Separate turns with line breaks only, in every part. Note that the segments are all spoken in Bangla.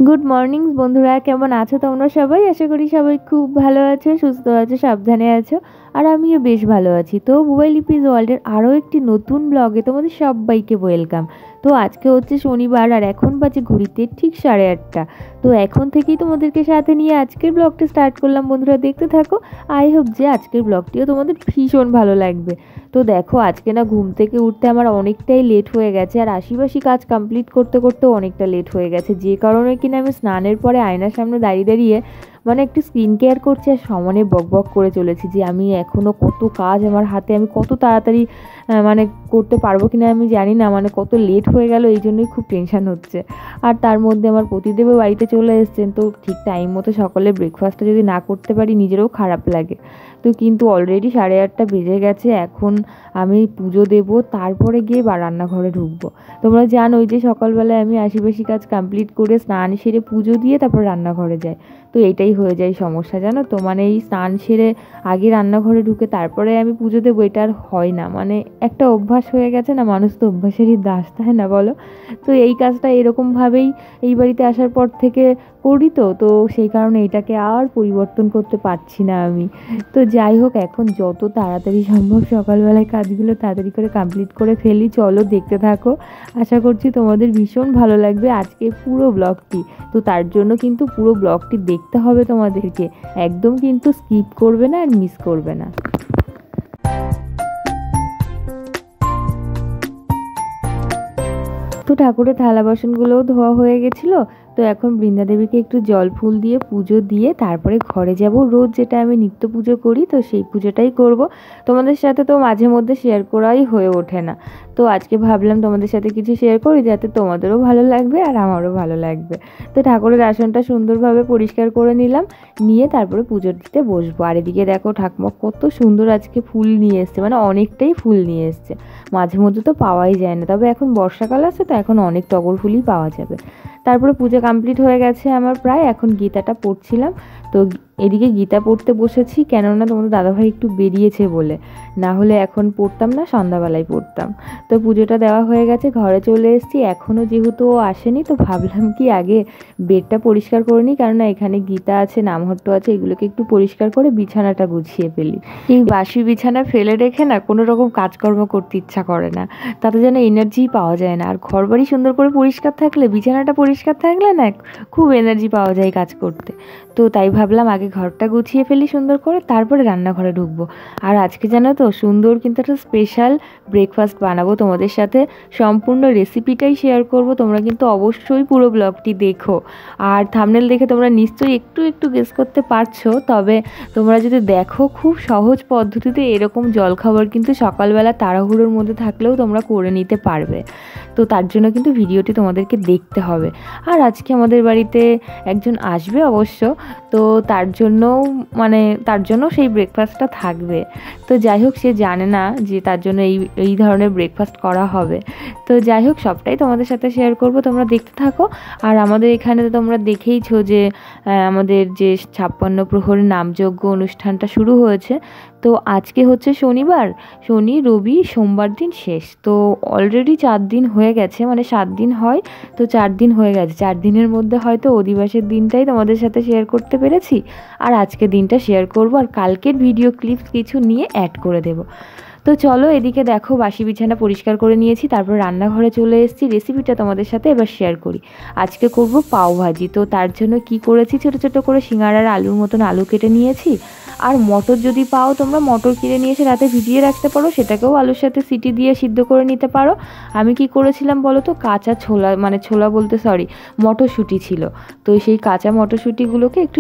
গুড মর্নিং বন্ধুরা, কেমন আছো তোমরা সবাই? আশা করি সবাই খুব ভালো আছো, সুস্থ আছো, সাবধানে আছো। আর আমিও বেশ ভালো আছি। তো মোবাইল লিপিজ ওয়ার্ল্ডের আরও একটি নতুন ব্লগে তোমাদের সবাইকে ওয়েলকাম। তো আজকে হচ্ছে শনিবার আর এখন বাজে ঘড়িতে ঠিক 8:30। তো এখন থেকেই তোমাদেরকে সাথে নিয়ে আজকের ব্লগটা স্টার্ট করলাম। বন্ধুরা দেখতে থাকো। আই হোপ যে আজকের ব্লগটিও তোমাদের ভীষণ ভালো লাগবে। তো দেখো, আজকে না ঘুম থেকে উঠতে আমার অনেকটাই লেট হয়ে গেছে, আর আশিপাশি কাজ কমপ্লিট করতে করতেও অনেকটা লেট হয়ে গেছে, যে কারণে কিনা আমি স্নানের পরে আয়নার সামনে দাঁড়িয়ে দাঁড়িয়ে একটু স্কিন কেয়ার করছি আর সমানে বক করে চলেছি যে আমি এখনও কত কাজ আমার হাতে, আমি কত তাড়াতাড়ি করতে পারবো কিনা আমি জানি না, কত লেট হয়ে গেল, এই জন্যই খুব টেনশন হচ্ছে। আর তার মধ্যে আমার পতিদেবও বাড়িতে চলে এসেছেন, তো ঠিক টাইম মতো সকালে ব্রেকফাস্টটা যদি না করতে পারি নিজেরও খারাপ লাগে। তো কিন্তু অলরেডি 8:30 বেজে গেছে। এখন আমি পুজো দেব, তারপরে গিয়ে রান্নাঘরে ঢুকবো। তোমরা জানোই যে সকালবেলায় আমি আশিপাশি কাজ কমপ্লিট করে স্নান সেরে পুজো দিয়ে তারপর রান্নাঘরে যাই। তো এটাই হয়ে যায় সমস্যা, জানো তো, এই স্নান সেরে আগে রান্নাঘরে ঢুকে তারপরে আমি পুজো দেবো, এটা আর হয় না। একটা অভ্যাস হয়ে গেছে না, মানুষ তো অভ্যাসেরই দাস, তাই না বলো? তো এই কাজটা এরকমভাবেই এই বাড়িতে আসার পর থেকে করি। তো সেই কারণে এটাকে আর পরিবর্তন করতে পারছি না আমি। তো যাই হোক, এখন যত তাড়াতাড়ি সম্ভব সকালবেলায় কাজগুলো তাড়াতাড়ি করে কমপ্লিট করে ফেলি। চলো দেখতে থাকো, আশা করছি তোমাদের ভীষণ ভালো লাগবে আজকে পুরো ব্লগটি। তো তার জন্য কিন্তু পুরো ব্লগটি দেখতে হবে তোমাদেরকে, একদম কিন্তু স্কিপ করবে না আর মিস করবে না। তো ঠাকুরের থালা বাসনগুলোও ধোয়া হয়ে গেছিলো। তো এখন বৃন্দাদেবীকে একটু জল ফুল দিয়ে পুজো দিয়ে তারপরে ঘরে যাব। রোজ যেটা আমি নিত্য পুজো করি, তো সেই পুজোটাই করব। তোমাদের সাথে তো মাঝে মধ্যে শেয়ার করাই হয়ে ওঠে না। তো আজকে ভাবলাম তোমাদের সাথে কিছু শেয়ার করি, যাতে তোমাদেরও ভালো লাগবে আর আমারও ভালো লাগবে। তো ঠাকুরের আসনটা সুন্দরভাবে পরিষ্কার করে নিলাম, নিয়ে তারপরে পুজো দিতে বসবো। আর এদিকে দেখো ঠাকুমা কত সুন্দর আজকে ফুল নিয়ে এসছে, অনেকটাই ফুল নিয়ে এসছে। মাঝে মধ্যে তো পাওয়াই যায় না, তবে এখন বর্ষাকাল আছে তো এখন অনেক টগর ফুলই পাওয়া যাবে। তারপরে পুজো কমপ্লিট হয়ে গেছে আমার প্রায়। এখন গীতাটা পড়ছিলাম। তো এদিকে গীতা পড়তে বসেছি, কেননা তোমাদের দাদাভাই একটু বেরিয়েছে বলে, না হলে এখন পড়তাম না, সন্ধ্যাবেলায় পড়তাম। তো পুজোটা দেওয়া হয়ে গেছে, ঘরে চলে এসেছি। এখনও যেহেতু ও আসেনি, তো ভাবলাম কি আগে বেডটা পরিষ্কার করে নিই, কেননা এখানে গীতা আছে, নামহট্ট আছে, এগুলোকে একটু পরিষ্কার করে বিছানাটা গুছিয়ে ফেলি। এই বাসি বিছানা ফেলে রেখে না কোনো রকম কাজকর্ম করতে ইচ্ছা করে না, তাতে যেন এনার্জি পাওয়া যায় না। আর ঘর বাড়ি সুন্দর করে পরিষ্কার থাকলে, বিছানাটা পরিষ্কার থাকলে না খুব এনার্জি পাওয়া যায় কাজ করতে। তো তাই ভাবলাম আগে ঘরটা গুছিয়ে ফেলি সুন্দর করে, তারপরে রান্নাঘরে ঢুকবো। আর আজকে জানো তো, সুন্দর কিন্তু একটা স্পেশাল ব্রেকফাস্ট বানাবো তোমাদের সাথে, সম্পূর্ণ রেসিপিটাই শেয়ার করব। তোমরা কিন্তু অবশ্যই পুরো ব্লগটি দেখো। আর থাম্বনেল দেখে তোমরা নিশ্চয়ই একটু একটু গেস করতে পারছো, তবে তোমরা যদি দেখো খুব সহজ পদ্ধতিতে এরকম জলখাবার কিন্তু সকালবেলা তাড়াহুড়োর মধ্যে থাকলেও তোমরা করে নিতে পারবে। তো তার জন্য কিন্তু ভিডিওটি তোমাদেরকে দেখতে হবে। আর আজকে আমাদের বাড়িতে একজন আসবে অবশ্য, তো তার জন্য সেই ব্রেকফাস্টটা থাকবে। তো যাই হোক, সে জানে না যে তার জন্য এই ধরনের ব্রেকফাস্ট করা হবে। তো যাই হোক, সবটাই তোমাদের সাথে শেয়ার করব, তোমরা দেখতে থাকো। আর আমাদের এখানে তো তোমরা দেখেইছো যে আমাদের যে 56 প্রহর নামযজ্ঞ অনুষ্ঠানটা শুরু হয়েছে। তো আজকে হচ্ছে শনিবার, শনি রবি সোমবার দিন শেষ। তো অলরেডি 4 দিন হয়ে গেছে, 7 দিন হয়, তো 4 দিন হয়ে গেছে। 4 দিনের মধ্যে হয়তো অধিবাসের দিনটাই তোমাদের সাথে শেয়ার করতে পেরেছি, আর আজকে দিনটা শেয়ার করব, আর কালকের ভিডিও ক্লিপস কিছু নিয়ে অ্যাড করে দেব। তো চলো, এদিকে দেখো বাসি বিছানা পরিষ্কার করে নিয়েছি, তারপর রান্নাঘরে চলে এসেছি। রেসিপিটা তোমাদের সাথে এবার শেয়ার করি। আজকে করব পাও ভাজি। তো তার জন্য কি করেছি, ছোটো ছোটো করে সিঙ্গাড়ার আলুর মতন আলু কেটে নিয়েছি। আর মটর যদি পাও তোমরা, মটর কিনে নিয়ে এসে রাতে ভিজিয়ে রাখতে পারো, সেটাকেও আলুর সাথে সিটি দিয়ে সিদ্ধ করে নিতে পারো। আমি কি করেছিলাম বলো তো, কাঁচা ছোলা, ছোলা বলতে সরি, মটরশুঁটি ছিল। তো সেই কাঁচা মটরশুঁটিগুলোকে একটু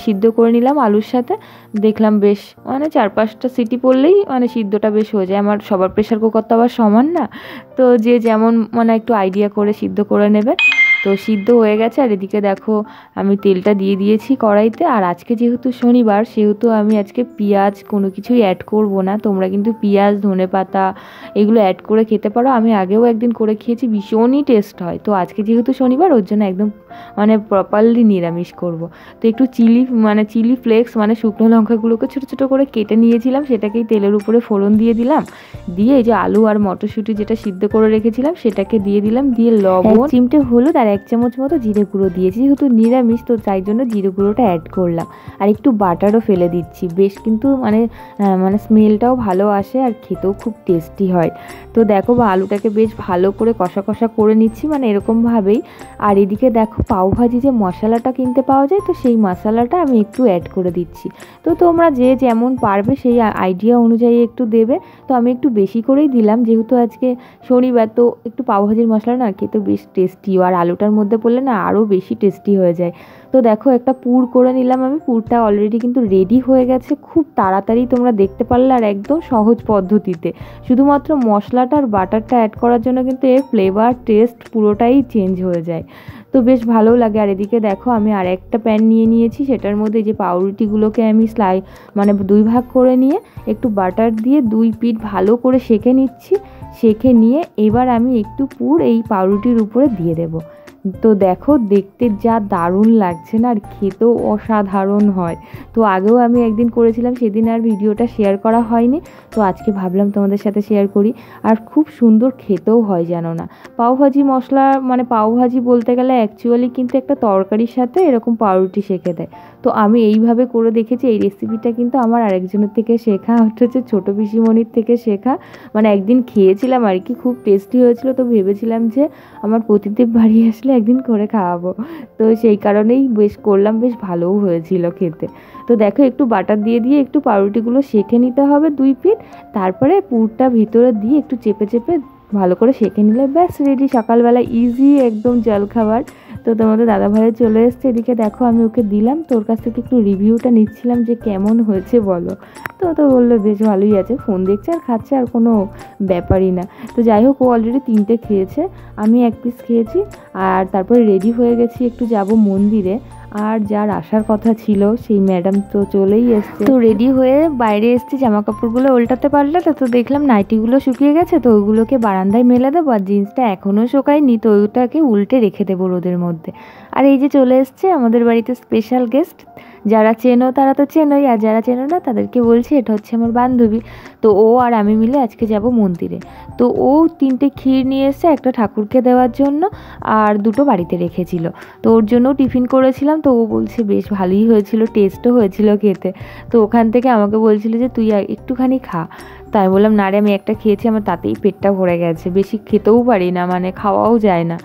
সিদ্ধ করে নিলাম আলুর সাথে। দেখলাম বেশ 4-5টা সিটি পড়লেই সিদ্ধটা বেশ হয়ে যায়। আমার সবার প্রেশার কুকার তো আবার সমান না, তো যে যেমন একটু আইডিয়া করে সিদ্ধ করে নেবে। তো সিদ্ধ হয়ে গেছে। আর এদিকে দেখো আমি তেলটা দিয়ে দিয়েছি কড়াইতে। আর আজকে যেহেতু শনিবার, সেহেতু আমি আজকে পেঁয়াজ কোনো কিছুই অ্যাড করব না। তোমরা কিন্তু পেঁয়াজ, ধনেপাতা এগুলো অ্যাড করে খেতে পারো। আমি আগেও একদিন করে খেয়েছি, ভীষণই টেস্ট হয়। তো আজকে যেহেতু শনিবার ওর জন্য একদম মানে প্রপারলি নিরামিষ করব। তো একটু চিলি ফ্লেক্স মানে শুকনো লঙ্কাগুলোকে ছোটো ছোটো করে কেটে নিয়েছিলাম, সেটাকেই তেলের উপরে ফোড়ন দিয়ে দিলাম, দিয়ে এই যে আলু আর মটরশুঁটি যেটা সিদ্ধ করে রেখেছিলাম সেটাকে দিয়ে দিলাম, দিয়ে লবণ, 1 চিমটে হলুদ আর 1 চামচ মতো জিরে গুঁড়ো দিয়েছি। যেহেতু নিরামিষ তো তাই জন্য জিরে গুঁড়োটা অ্যাড করলাম, আর একটু বাটারও ফেলে দিচ্ছি। বেশ কিন্তু মানে স্মেলটাও ভালো আসে আর খেতেও খুব টেস্টি হয়। তো দেখো আলুটাকে বেশ ভালো করে কষা কষা করে নিচ্ছি, মানে এরকমভাবেই। আর এদিকে দেখো পাওভাজি যে মশলাটা কিনতে পাওয়া যায়, তো সেই মশলাটা আমি একটু অ্যাড করে দিচ্ছি। তো তোমরা যে যেমন পারবে সেই আইডিয়া অনুযায়ী একটু দেবে। তো আমি একটু বেশি করেই দিলাম, যেহেতু আজকে শনিবার, তো একটু পাওভাজির মশলা না খেতে বেশ টেস্টি, আর আলুটার মধ্যে পড়লে না আরও বেশি টেস্টি হয়ে যায়। তো দেখো একটা পুর করে নিলাম আমি, পুরটা অলরেডি কিন্তু রেডি হয়ে গেছে, খুব তাড়াতাড়ি তোমরা দেখতে পারলে, আর একদম সহজ পদ্ধতিতে। শুধুমাত্র মশলাটা আর বাটারটা অ্যাড করার জন্য কিন্তু এর ফ্লেভার টেস্ট পুরোটাই চেঞ্জ হয়ে যায়। তো বেশ ভালো লাগে। আর এদিকে দেখো আমি আর একটা প্যান নিয়ে নিয়েছি, সেটার মধ্যে যে পাউরুটিগুলোকে আমি মানে 2 ভাগ করে নিয়ে একটু বাটার দিয়ে 2 পিঠ ভালো করে সেঁকে নিচ্ছি। সেঁকে নিয়ে এবার আমি একটু পুর এই পাউরুটির উপরে দিয়ে দেবো। তো দেখো দেখতে যা দারুণ লাগছে না, আর খেতেও অসাধারণ হয়। তো আগেও আমি একদিন করেছিলাম, সেদিন আর ভিডিওটা শেয়ার করা হয়নি, তো আজকে ভাবলাম তোমাদের সাথে শেয়ার করি। আর খুব সুন্দর খেতেও হয় জানো না। পাওভাজি মশলা মানে পাওভাজি বলতে গেলে অ্যাকচুয়ালি কিন্তু একটা তরকারির সাথে এরকম পাউরুটি সেঁকে দেয়। তো আমি এইভাবে করে দেখেছি। এই রেসিপিটা কিন্তু আমার আরেকজনের থেকে শেখা, হচ্ছে ছোটো পিসিমণির থেকে শেখা। মানে একদিন খেয়েছিলাম আর কি, খুব টেস্টি হয়েছিল। তো ভেবেছিলাম যে আমার প্রতিদেব বাড়ি আসলে একদিন করে খাওয়াবো, তো সেই কারণেই বেশ করলাম, বেশ ভালোও হয়েছিল খেতে। তো দেখো একটু বাটার দিয়ে দিয়ে একটু পাউরুটিগুলো সেঁকে নিতে হবে 2 পিঠ, তারপরে পুরটা ভিতরে দিয়ে একটু চেপে চেপে ভালো করে সেঁকে নিলে ব্যাস রেডি। সকালবেলা ইজি একদম জলখাবার। তো তোমাদের দাদাভাইয়ের চলে এসছে, এদিকে দেখো আমি ওকে দিলাম। তোর কাছ থেকে একটু রিভিউটা নিচ্ছিলাম যে কেমন হয়েছে বলো। তো বললো বেশ ভালোই আছে, ফোন দেখছে আর খাচ্ছে, আর কোনো ব্যাপারই না। তো যাই হোক ও অলরেডি 3টে খেয়েছে, আমি 1 পিস খেয়েছি। আর তারপরে রেডি হয়ে গেছি, একটু যাব মন্দিরে। আর যার আসার কথা ছিল সেই ম্যাডাম তো চলেই এসছে। তো রেডি হয়ে বাইরে এসছি, জামা কাপড়গুলো উল্টাতে পাল্টাতে, তো দেখলাম নাইটিগুলো শুকিয়ে গেছে, তো ওইগুলোকে বারান্দায় মেলে দেবো। আর জিন্সটা এখনও শোকায়নি, তো ওইটাকে উল্টে রেখে দেবো রোদের মধ্যে। আর এই যে চলে এসছে আমাদের বাড়িতে স্পেশাল গেস্ট। যারা চেনো তারা তো চেনোই, আর যারা চেনো না তাদেরকে বলছি এটা হচ্ছে আমার বান্ধবী। তো ও আর আমি মিলে আজকে যাব মন্দিরে। তো ও 3টে ক্ষীর নিয়ে এসছে, একটা ঠাকুরকে দেওয়ার জন্য আর 2টো বাড়িতে রেখেছিল। তো ওর জন্যও টিফিন করেছিলাম। তো ও বলছে বেশ ভালোই হয়েছিল, টেস্টও হয়েছিল খেতে। তো ওখান থেকে আমাকে বলছিল যে তুই একটুখানি খা। তাই বললাম না রে, আমি একটা খেয়েছি, আমার তাতেই পেটটা ভরে গেছে, বেশি খেতেও পারি না, মানে খাওয়াও যায় না।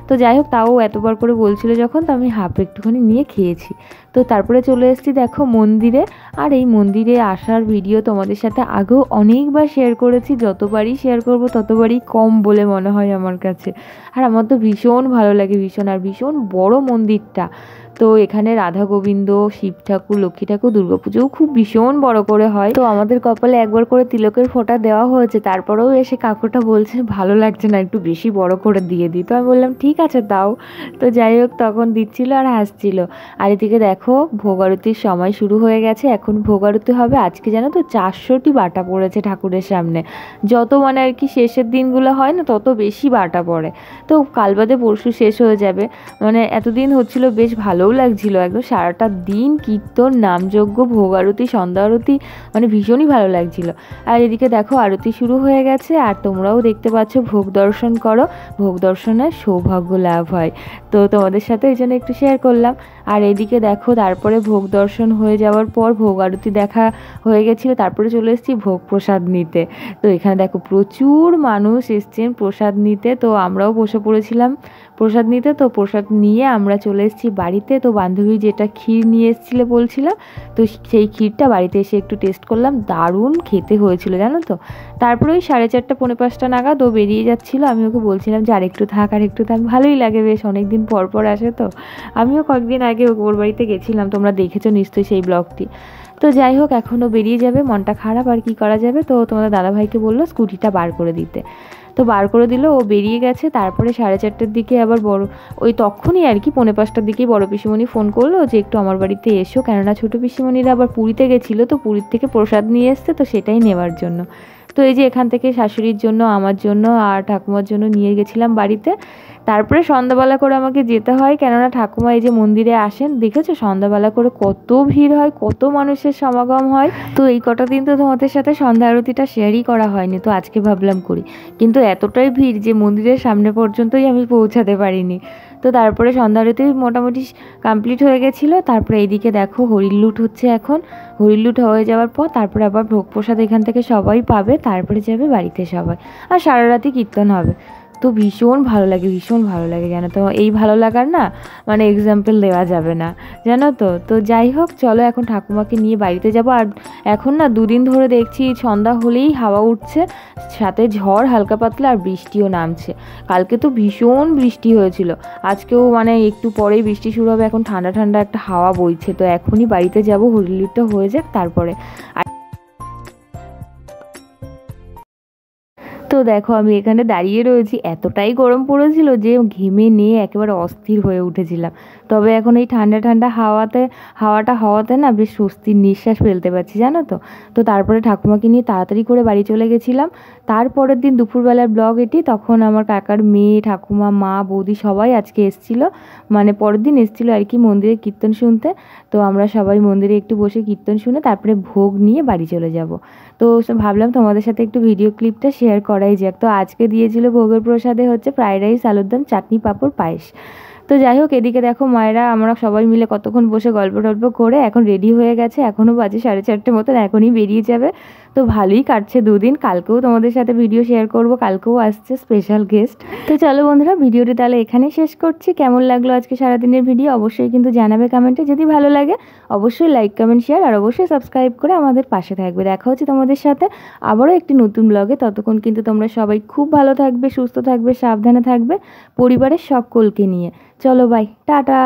তো যাই হোক তাও এতবার করে বলছিল যখন, তো আমি হাফ একটুখানি নিয়ে খেয়েছি। তো তারপরে চলে এসেছি দেখো মন্দিরে। আর এই মন্দিরে আসার ভিডিও তোমাদের সাথে আগেও অনেকবার শেয়ার করেছি, যতবারই শেয়ার করব ততবারই কম বলে মনে হয় আমার কাছে। আর আমার তো ভীষণ ভালো লাগে, ভীষণ। আর ভীষণ বড় মন্দিরটা। তো এখানে রাধা গোবিন্দ, শিব ঠাকুর, লক্ষ্মী ঠাকুর, দুর্গাপুজোও খুব ভীষণ বড় করে হয়। তো আমাদের কপালে একবার করে তিলকের ফোঁটা দেওয়া হয়েছে, তারপরেও এসে কাকুটা বলছে ভালো লাগছে না, একটু বেশি বড় করে দিয়ে দিই। তো আমি বললাম ঠিক আছে দাও। তো যাই হোক তখন দিচ্ছিল আর হাসছিল। আর এদিকে দেখো ভোগ আরতির সময় শুরু হয়ে গেছে, এখন ভোগ আরতি হবে। আজকে জানো তো 400টি বাটা পড়েছে ঠাকুরের সামনে। যত মানে আর কি শেষের দিনগুলো হয় না, তত বেশি বাটা পড়ে। তো কাল বাদে পরশু শেষ হয়ে যাবে। মানে এতদিন হচ্ছিল, বেশ ভালোও লাগছিল, একদম সারাটা দিন কীর্তন, নামযজ্ঞ, ভোগ আরতি, সন্ধ্যা আরতি, মানে ভীষণই ভালো লাগছিল। আর এদিকে দেখো আরতি শুরু হয়ে গেছে, আর তোমরাও দেখতে পাচ্ছ ভোগ দর্শন করো, ভোগ দর্শনের সৌভাগ্য লাভ হয়। তো তোমাদের সাথে এই জন্য একটু শেয়ার করলাম। আর এদিকে দেখো তারপরে ভোগ দর্শন হয়ে যাওয়ার পর ভোগ আরতি দেখা হয়ে গেছিলো, তারপরে চলে এসেছি ভোগ প্রসাদ নিতে। তো এখানে দেখো প্রচুর মানুষ এসছেন প্রসাদ নিতে, তো আমরাও বসে পড়েছিলাম প্রসাদ নিতে। তো প্রসাদ নিয়ে আমরা চলে এসেছি বাড়িতে। তো বান্ধবী যেটা ক্ষীর নিয়ে এসেছিলে বলছিলাম, তো সেই ক্ষীরটা বাড়িতে এসে একটু টেস্ট করলাম, দারুণ খেতে হয়েছিল জানো তো। তারপরে ওই 4:30 পৌনে 5টা নাগাদ ও বেরিয়ে যাচ্ছিলো, আমি ওকে বলছিলাম যে আরেকটু থাক, ভালোই লাগে, বেশ অনেকদিন পর পর আসে। তো আমিও কয়েকদিন আগে ওর বাড়িতে গেছিলাম, তোমরা দেখেছো নিশ্চয়ই সেই ব্লগটি। তো যাই হোক এখনও বেরিয়ে যাবে, মনটা খারাপ, আর কি করা যাবে। তো তোমাদের দাদাভাইকে বললো স্কুটিটা বার করে দিতে, তো বার করে দিল, ও বেরিয়ে গেছে। তারপরে 4:30টার দিকে আবার ওই তখনই আর কি 4:45টার দিকেই বড় পিসিমণি ফোন করলো যে একটু আমার বাড়িতে এসো, কেননা ছোটো পিসিমণিরা আবার পুরীতে গেছিলো, তো পুরীর থেকে প্রসাদ নিয়ে এসছে, তো সেটাই নেওয়ার জন্য। তো এই যে এখান থেকে শাশুড়ির জন্য, আমার জন্য আর ঠাকুমার জন্য নিয়ে গেছিলাম বাড়িতে। তারপরে সন্ধ্যাবেলা করে আমাকে যেতে হয়, কেননা ঠাকুমা এই যে মন্দিরে আসেন, দেখেছো সন্ধ্যাবেলা করে কত ভিড় হয়, কত মানুষের সমাগম হয়। তো এই কটা দিন তো তোমাদের সাথে সন্ধ্যা আরতিটা শেয়ারই করা হয়নি, তো আজকে ভাবলাম করি। কিন্তু এতটাই ভিড় যে মন্দিরের সামনে পর্যন্তই আমি পৌঁছাতে পারিনি। তো তারপরে সন্ধ্যা আরতি মোটামুটি কমপ্লিট হয়ে গেছিলো। তারপরে এইদিকে দেখো হরিলুট হচ্ছে এখন। হরিলুট হয়ে যাওয়ার পর তারপরে আবার ভোগ প্রসাদ এখান থেকে সবাই পাবে, তারপরে যাবে বাড়িতে সবাই। আর সারা রাতি কীর্তন হবে। তো ভীষণ ভালো লাগে, ভীষণ ভালো লাগে জানো তো। এই ভালো লাগার না মানে এক্সাম্পল দেওয়া যাবে না, জানো তো। তো যাই হোক, চলো এখন ঠাকুমাকে নিয়ে বাড়িতে যাব। আর এখন না দুদিন ধরে দেখছি সন্ধ্যা হলেই হাওয়া উঠছে, সাথে ঝড় হালকা পাতলা, আর বৃষ্টিও নামছে। কালকে তো ভীষণ বৃষ্টি হয়েছিল, আজকেও মানে একটু পরেই বৃষ্টি শুরু হবে। এখন ঠান্ডা ঠান্ডা একটা হাওয়া বইছে, তো এখনই বাড়িতে যাব, হরিলুটটা হয়ে যাক তারপরে। তো দেখো আমি এখানে দাঁড়িয়ে রয়েছি, এতটাই গরম পড়েছিল যে ঘেমে নিয়ে একেবারে অস্থির হয়ে উঠেছিলাম। তবে এখন এই ঠান্ডা ঠান্ডা হাওয়াটা হওয়াতে না বেশ স্বস্তির নিঃশ্বাস ফেলতে পারছি, জানো তো। তো তারপরে ঠাকুমাকে নিয়ে তাড়াতাড়ি করে বাড়ি চলে গেছিলাম। তারপরের দিন দুপুরবেলার ব্লগ এটি। তখন আমার কাকার মেয়ে, ঠাকুমা, মা, বৌদি সবাই আজকে এসেছিলো, মানে পরের দিন এসেছিলো আর কি মন্দিরে কীর্তন শুনতে। তো আমরা সবাই মন্দিরে একটু বসে কীর্তন শুনে তারপরে ভোগ নিয়ে বাড়ি চলে যাব। তো ভাবলাম তোমাদের সাথে একটু ভিডিও ক্লিপটা শেয়ার করাই যাক। তো আজকে দিয়েছিল ভোগের প্রসাদে হচ্ছে ফ্রাইড রাইস, আলুর দম, চাটনি, পাঁপড়, পায়েস। তো যাই হোক, এদিকে দেখো মায়েরা আমরা সবাই মিলে কতক্ষণ বসে গল্প টল্প করে এখন রেডি হয়ে গেছে। এখনও বাজে 4:30 মতন, এখনই বেরিয়ে যাবে। তো ভালোই কাটছে দুদিন। কালকেও তোমাদের সাথে ভিডিও শেয়ার করব, কালকেও আসছে স্পেশাল গেস্ট। তো চলো বন্ধুরা, ভিডিওটি তাহলে এখানেই শেষ করছি। কেমন লাগলো আজকে সারাদিনের ভিডিও অবশ্যই কিন্তু জানাবে কমেন্টে। যদি ভালো লাগে অবশ্যই লাইক, কমেন্ট, শেয়ার আর অবশ্যই সাবস্ক্রাইব করে আমাদের পাশে থাকবে। দেখা হচ্ছে তোমাদের সাথে আবারও একটি নতুন ব্লগে। ততক্ষণ কিন্তু তোমরা সবাই খুব ভালো থাকবে, সুস্থ থাকবে, সাবধানে থাকবে পরিবারের সকলকে নিয়ে। চলো বাই, টাটা।